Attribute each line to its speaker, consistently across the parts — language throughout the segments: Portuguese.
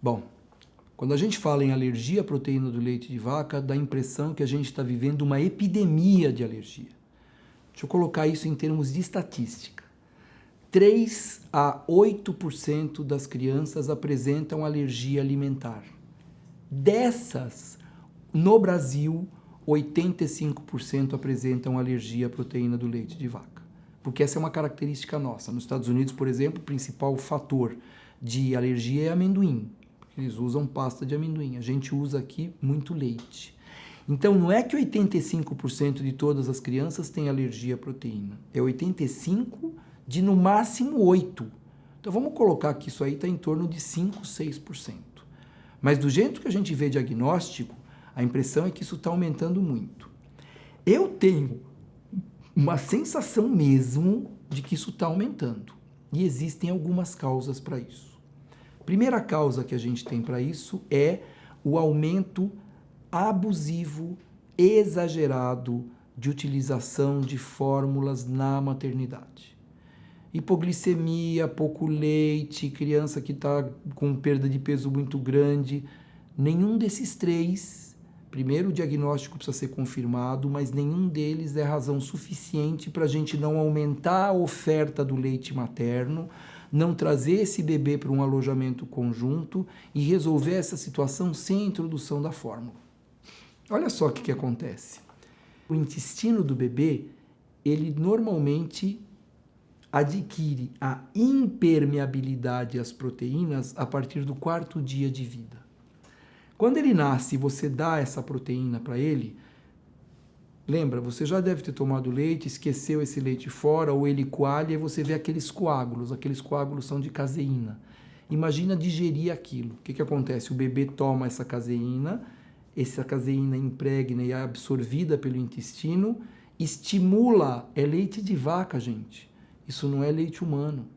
Speaker 1: Bom, quando a gente fala em alergia à proteína do leite de vaca, dá a impressão que a gente está vivendo uma epidemia de alergia. Deixa eu colocar isso em termos de estatística. 3 a 8% das crianças apresentam alergia alimentar. Dessas, no Brasil, 85% apresentam alergia à proteína do leite de vaca. Porque essa é uma característica nossa. Nos Estados Unidos, por exemplo, o principal fator de alergia é amendoim. Eles usam pasta de amendoim. A gente usa aqui muito leite. Então, não é que 85% de todas as crianças têm alergia à proteína. É 85% de, no máximo, 8%. Então, vamos colocar que isso aí está em torno de 5%, 6%. Mas, do jeito que a gente vê diagnóstico, a impressão é que isso está aumentando muito. Eu tenho uma sensação mesmo de que isso está aumentando. E existem algumas causas para isso. Primeira causa que a gente tem para isso é o aumento abusivo, exagerado de utilização de fórmulas na maternidade. Hipoglicemia, pouco leite, criança que está com perda de peso muito grande. Nenhum desses três, primeiro o diagnóstico precisa ser confirmado, mas nenhum deles é razão suficiente para a gente não aumentar a oferta do leite materno, não trazer esse bebê para um alojamento conjunto e resolver essa situação sem a introdução da fórmula. Olha só o que acontece. O intestino do bebê, ele normalmente adquire a impermeabilidade às proteínas a partir do 4º dia de vida. Quando ele nasce e você dá essa proteína para ele, lembra, você já deve ter tomado leite, esqueceu esse leite fora, ou ele coalha e você vê aqueles coágulos são de caseína. Imagina digerir aquilo. O que acontece? O bebê toma essa caseína impregna e é absorvida pelo intestino, estimula, é leite de vaca, gente. Isso não é leite humano.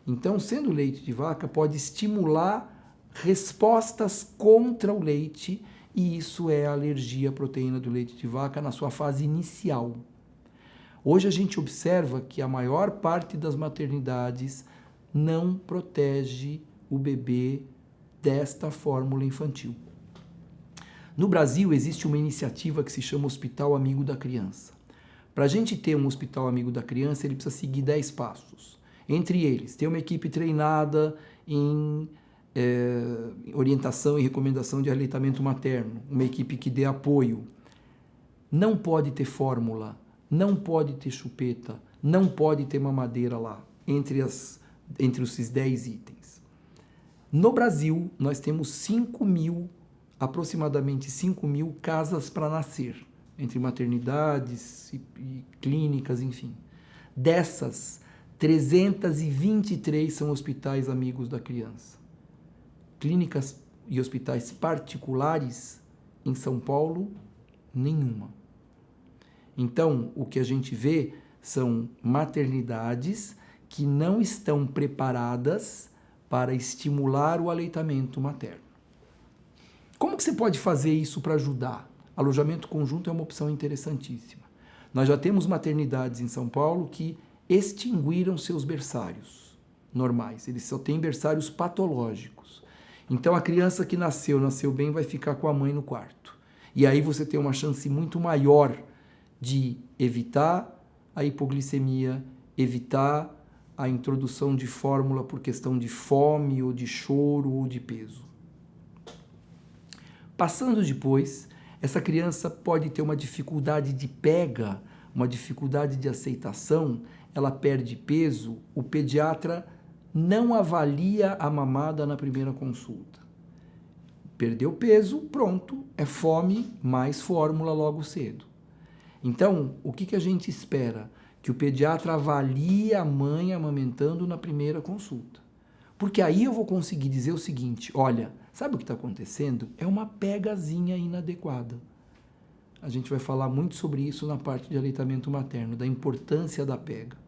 Speaker 1: Então, sendo leite de vaca, pode estimular respostas contra o leite, e isso é a alergia à proteína do leite de vaca na sua fase inicial. Hoje a gente observa que a maior parte das maternidades não protege o bebê desta fórmula infantil. No Brasil existe uma iniciativa que se chama Hospital Amigo da Criança. Para a gente ter um Hospital Amigo da Criança, ele precisa seguir 10 passos. Entre eles, ter uma equipe treinada em orientação e recomendação de aleitamento materno, uma equipe que dê apoio. Não pode ter fórmula, não pode ter chupeta, não pode ter mamadeira lá, entre esses 10 itens. No Brasil, nós temos aproximadamente 5.000 casas para nascer, entre maternidades e clínicas, enfim. Dessas, 323 são hospitais amigos da criança. Clínicas e hospitais particulares, em São Paulo, nenhuma. Então, o que a gente vê são maternidades que não estão preparadas para estimular o aleitamento materno. Como que você pode fazer isso para ajudar? Alojamento conjunto é uma opção interessantíssima. Nós já temos maternidades em São Paulo que extinguiram seus berçários normais. Eles só têm berçários patológicos. Então, a criança que nasceu bem, vai ficar com a mãe no quarto. E aí você tem uma chance muito maior de evitar a hipoglicemia, evitar a introdução de fórmula por questão de fome, ou de choro, ou de peso. Passando depois, essa criança pode ter uma dificuldade de pega, uma dificuldade de aceitação, ela perde peso, o pediatra não avalia a mamada na primeira consulta. Perdeu peso, pronto, é fome, mais fórmula logo cedo. Então, o que a gente espera? Que o pediatra avalie a mãe amamentando na primeira consulta. Porque aí eu vou conseguir dizer o seguinte, olha, sabe o que está acontecendo? É uma pegazinha inadequada. A gente vai falar muito sobre isso na parte de aleitamento materno, da importância da pega.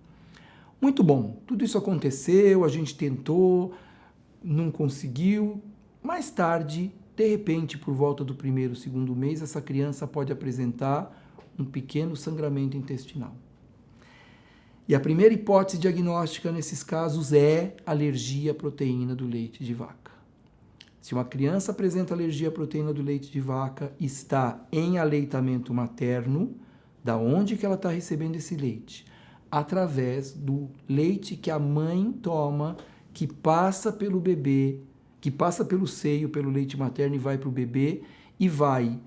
Speaker 1: Muito bom, tudo isso aconteceu, a gente tentou, não conseguiu. Mais tarde, de repente, por volta do 1º, 2º mês, essa criança pode apresentar um pequeno sangramento intestinal. E a primeira hipótese diagnóstica nesses casos é alergia à proteína do leite de vaca. Se uma criança apresenta alergia à proteína do leite de vaca, está em aleitamento materno, da onde que ela está recebendo esse leite? Através do leite que a mãe toma, que passa pelo bebê, que passa pelo seio, pelo leite materno e vai para o bebê e vai,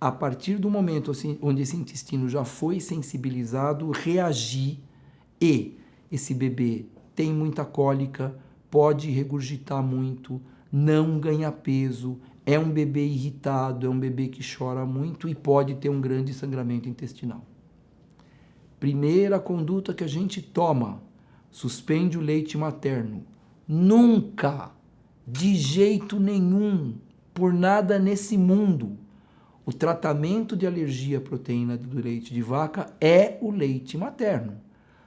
Speaker 1: a partir do momento assim, onde esse intestino já foi sensibilizado, reagir e esse bebê tem muita cólica, pode regurgitar muito, não ganha peso, é um bebê irritado, é um bebê que chora muito e pode ter um grande sangramento intestinal. Primeira conduta que a gente toma, suspende o leite materno. Nunca, de jeito nenhum, por nada nesse mundo, o tratamento de alergia à proteína do leite de vaca é o leite materno.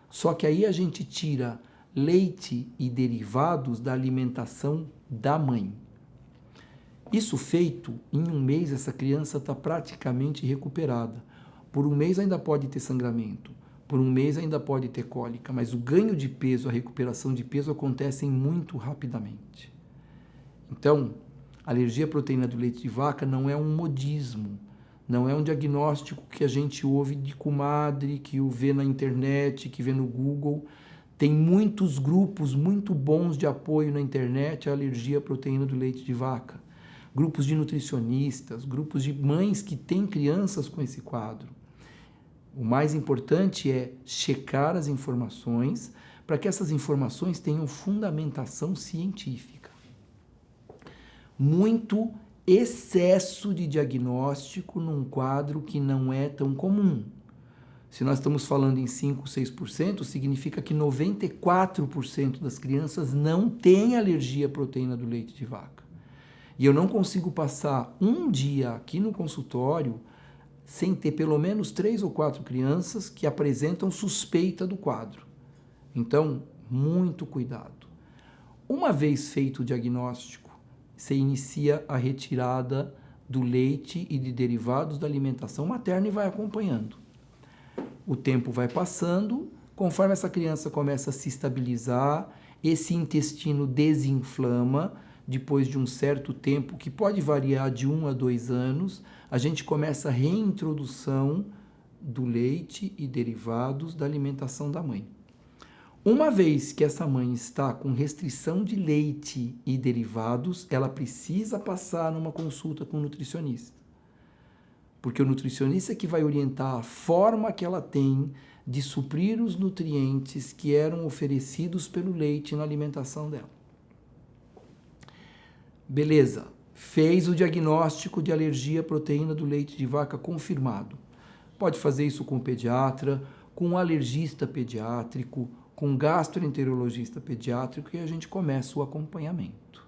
Speaker 1: Só que aí a gente tira leite e derivados da alimentação da mãe. Isso feito, em um mês essa criança está praticamente recuperada. Por um mês ainda pode ter sangramento, por um mês ainda pode ter cólica, mas o ganho de peso, a recuperação de peso acontecem muito rapidamente. Então, alergia à proteína do leite de vaca não é um modismo, não é um diagnóstico que a gente ouve de comadre, que o vê na internet, que vê no Google. Tem muitos grupos muito bons de apoio na internet à alergia à proteína do leite de vaca. Grupos de nutricionistas, grupos de mães que têm crianças com esse quadro. O mais importante é checar as informações para que essas informações tenham fundamentação científica. Muito excesso de diagnóstico num quadro que não é tão comum. Se nós estamos falando em 5, 6%, significa que 94% das crianças não têm alergia à proteína do leite de vaca. E eu não consigo passar um dia aqui no consultório sem ter pelo menos 3 ou 4 crianças que apresentam suspeita do quadro. Então, muito cuidado. Uma vez feito o diagnóstico, você inicia a retirada do leite e de derivados da alimentação materna e vai acompanhando. O tempo vai passando, conforme essa criança começa a se estabilizar, esse intestino desinflama, depois de um certo tempo, que pode variar de 1 a 2 anos, a gente começa a reintrodução do leite e derivados da alimentação da mãe. Uma vez que essa mãe está com restrição de leite e derivados, ela precisa passar numa consulta com o nutricionista. Porque o nutricionista é que vai orientar a forma que ela tem de suprir os nutrientes que eram oferecidos pelo leite na alimentação dela. Beleza, fez o diagnóstico de alergia à proteína do leite de vaca confirmado. Pode fazer isso com o pediatra, com um alergista pediátrico, com um gastroenterologista pediátrico e a gente começa o acompanhamento.